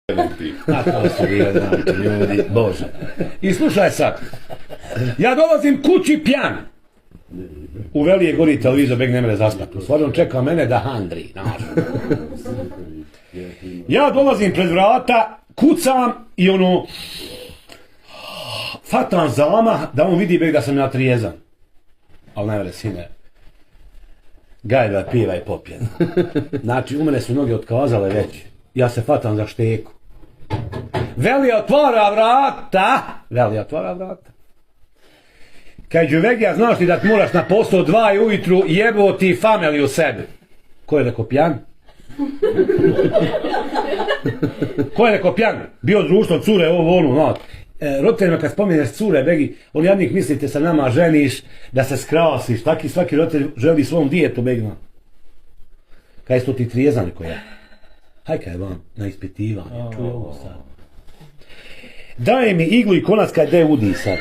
A to su bile, znači, ljudi, Bože. I slušaj sad, ja dolazim kući pjan. U Velije gori televizor, beg ne mere zaspati. U stvari on čeka mene da handri, znači. Ja dolazim pred vrata, kucam i ono, fatam zamah da on vidi beg da sam ja trijezan. Ali ne mere, sine, gajda piva i popijen. Znači, u mene su noge otkazale već. Ja se fatam za šteku. Velija otvara vrata. Kažu, Vegija, znaš ti da ti moraš na posao 2 ujutru, jebo ti familiju sebi. Ko je rekao pjan? Ko je rekao pjan? Bio društvo cure, ovo ono, no. Roditeljima kad spominješ cure, Begi, on jadnik mislite sa nama ženiš, da se skrasiš, taki svaki roditelj želi svom dijetu, Begi. Kaj su ti trijezani ko je? Haj kaj vam, na ispitivanje, čuj ovo sad. Daje mi iglu i konac kaj de udi sad.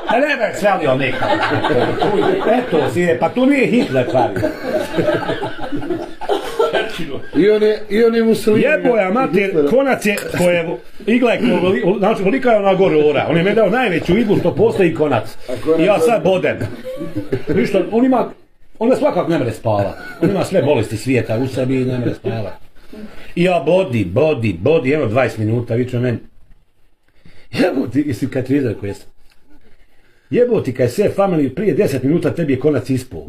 A ne bih svalio nekako. Eto, sine, pa to nije Hitler pravi. I on je Mussolini. Jeboja, mater, konac je, igla je, znači, kolika je ona gore ora. On je me dao najveću iglu što postoji konac. I ja sad bodem. Viš on ga svakako ne mere spava. On ima sve bolesti svijeta u sebi i ne mere spava. I ja bodi, evo 20 minuta, viče meni. Jeboti, jesi kad trizar koji jesam. Jeboti, kaj sve family, prije 10 minuta tebi je konac ispao.